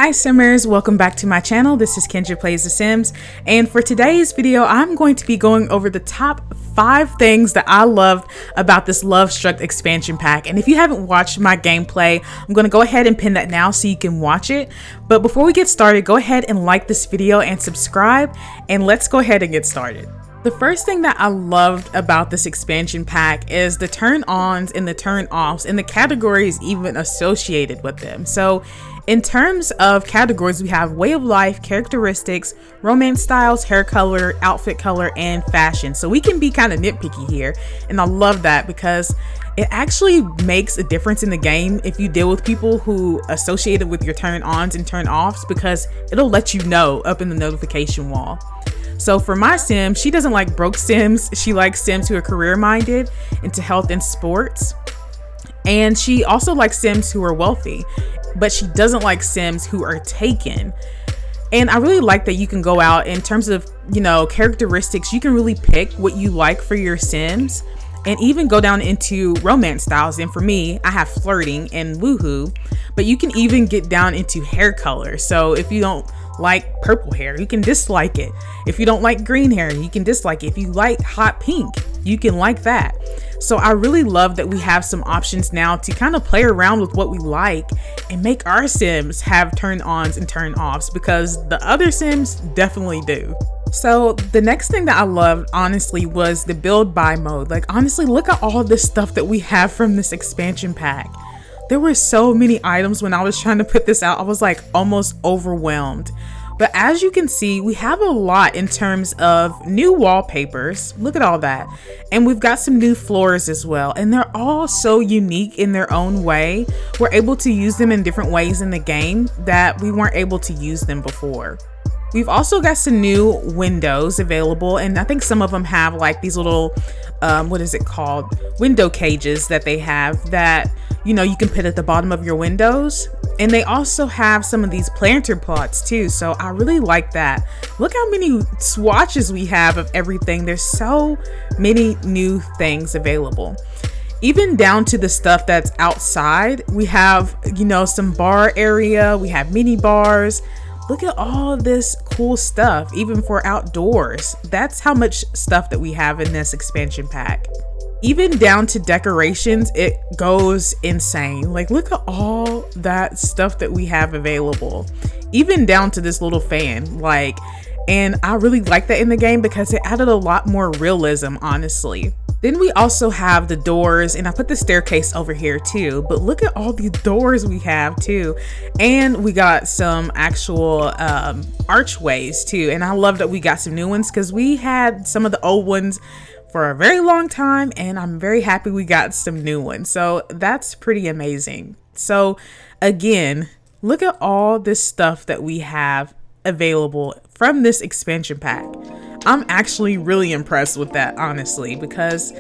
Hi Simmers, welcome back to my channel. This is Kendra Plays The Sims, and for today's video I'm going to be going over the top 5 things that I loved about this Lovestruck expansion pack. And if you haven't watched my gameplay, I'm going to go ahead and pin that now so you can watch it. But before we get started, go ahead and like this video and subscribe, and let's go ahead and get started. The first thing that I loved about this expansion pack is the turn-ons and the turn-offs and the categories even associated with them. So in terms of categories, we have way of life, characteristics, romance styles, hair color, outfit color, and fashion. So we can be kind of nitpicky here, and I love that because it actually makes a difference in the game if you deal with people who associate it with your turn-ons and turn-offs, because it'll let you know up in the notification wall. So for my sim, she doesn't like broke sims. She likes sims who are career minded, into health and sports. And she also likes sims who are wealthy, but she doesn't like sims who are taken. And I really like that you can go out in terms of, characteristics. You can really pick what you like for your sims and even go down into romance styles. And for me, I have flirting and woohoo, but you can even get down into hair color. So if you don't like purple hair, you can dislike it. If you don't like green hair, you can dislike it. If you like hot pink, you can like that. So I really love that we have some options now to kind of play around with what we like and make our sims have turn-ons and turn-offs, because the other sims definitely do. So the next thing that I loved, honestly, was the build buy mode. Like, honestly, look at all this stuff that we have from this expansion pack. There were so many items when I was trying to put this out. I was like almost overwhelmed. But as you can see, we have a lot in terms of new wallpapers. Look at all that. And we've got some new floors as well. And they're all so unique in their own way. We're able to use them in different ways in the game that we weren't able to use them before. We've also got some new windows available, and I think some of them have like these little, what is it called? Window cages that they have that, you can put at the bottom of your windows. And they also have some of these planter plots too. So I really like that. Look how many swatches we have of everything. There's so many new things available. Even down to the stuff that's outside. We have, some bar area. We have mini bars. Look at all this cool stuff, even for outdoors. That's how much stuff that we have in this expansion pack. Even down to decorations, it goes insane. Like, look at all that stuff that we have available. Even down to this little fan, and I really like that in the game because it added a lot more realism, honestly. Then we also have the doors, and I put the staircase over here too, but look at all the doors we have too. And we got some actual archways too. And I love that we got some new ones because we had some of the old ones for a very long time, and I'm very happy we got some new ones. So that's pretty amazing. So again, look at all this stuff that we have available from this expansion pack. I'm actually really impressed with that, honestly, because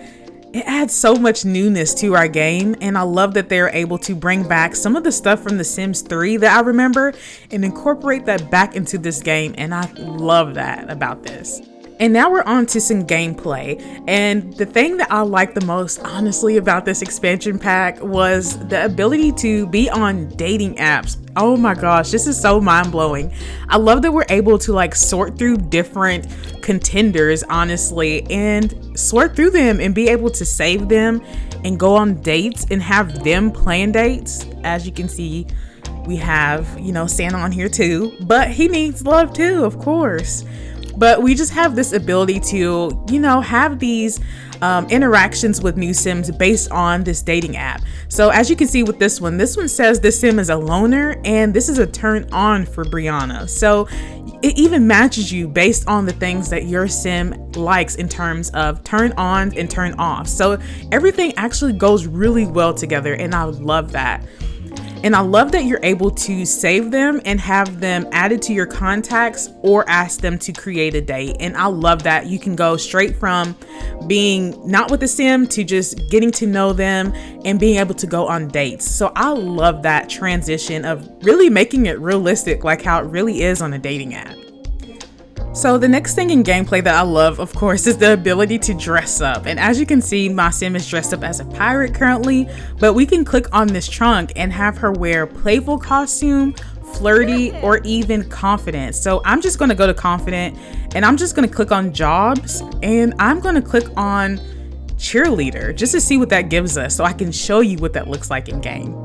it adds so much newness to our game. And I love that they're able to bring back some of the stuff from The Sims 3 that I remember and incorporate that back into this game. And I love that about this. And now we're on to some gameplay. And the thing that I like the most, honestly, about this expansion pack was the ability to be on dating apps. Oh my gosh, this is so mind-blowing. I love that we're able to sort through different contenders, honestly, and sort through them and be able to save them and go on dates and have them plan dates. As you can see, we have, Santa on here too, but he needs love too, of course. But we just have this ability to, have these interactions with new sims based on this dating app. So as you can see with this one says this sim is a loner, and this is a turn on for Brianna. So it even matches you based on the things that your sim likes in terms of turn on and turn off. So everything actually goes really well together, and I love that. And I love that you're able to save them and have them added to your contacts or ask them to create a date. And I love that you can go straight from being not with the sim to just getting to know them and being able to go on dates. So I love that transition of really making it realistic, like how it really is on a dating app. So the next thing in gameplay that I love, of course, is the ability to dress up. And as you can see, my sim is dressed up as a pirate currently, but we can click on this trunk and have her wear playful costume, flirty, or even confident. So I'm just going to go to confident, and I'm just going to click on jobs, and I'm going to click on cheerleader just to see what that gives us, so I can show you what that looks like in game.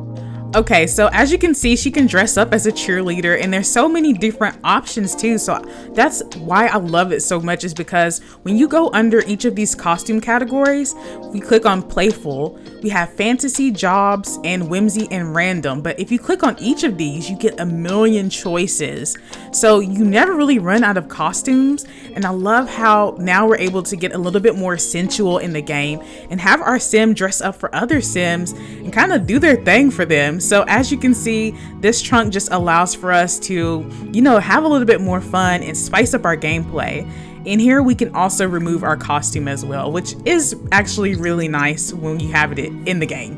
Okay, so as you can see, she can dress up as a cheerleader, and there's so many different options too. So that's why I love it so much, is because when you go under each of these costume categories, we click on playful, we have fantasy, jobs, and whimsy and random. But if you click on each of these, you get a million choices. So you never really run out of costumes. And I love how now we're able to get a little bit more sensual in the game and have our sim dress up for other sims and kind of do their thing for them. So as you can see, this trunk just allows for us to, have a little bit more fun and spice up our gameplay. In here, we can also remove our costume as well, which is actually really nice when you have it in the game.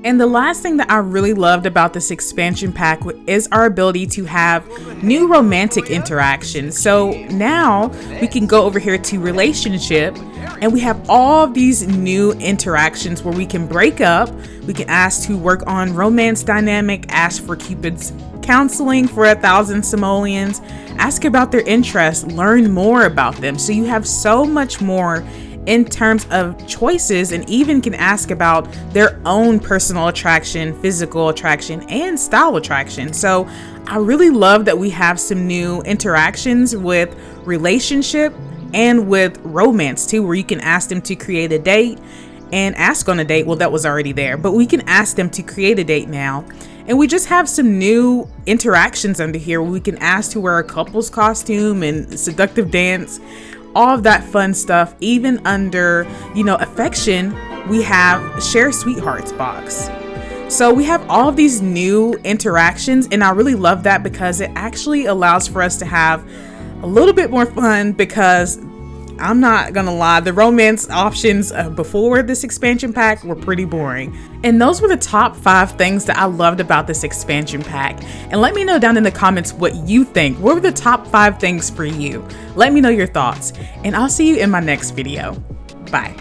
And the last thing that I really loved about this expansion pack is our ability to have new romantic interactions. So now we can go over here to relationship, and we have all of these new interactions where we can break up. We can ask to work on romance dynamic, ask for Cupid's counseling for 1,000 simoleons, ask about their interests, learn more about them. So you have so much more in terms of choices, and even can ask about their own personal attraction, physical attraction, and style attraction. So I really love that we have some new interactions with relationship and with romance too, where you can ask them to create a date and ask on a date. Well, that was already there, but we can ask them to create a date now. And we just have some new interactions under here where we can ask to wear a couple's costume and seductive dance, all of that fun stuff. Even under, affection, we have share sweethearts box. So we have all of these new interactions, and I really love that because it actually allows for us to have a little bit more fun, because I'm not gonna lie, the romance options before this expansion pack were pretty boring. And those were the top 5 things that I loved about this expansion pack. And let me know down in the comments what you think. What were the top 5 things for you? Let me know your thoughts, and I'll see you in my next video. Bye.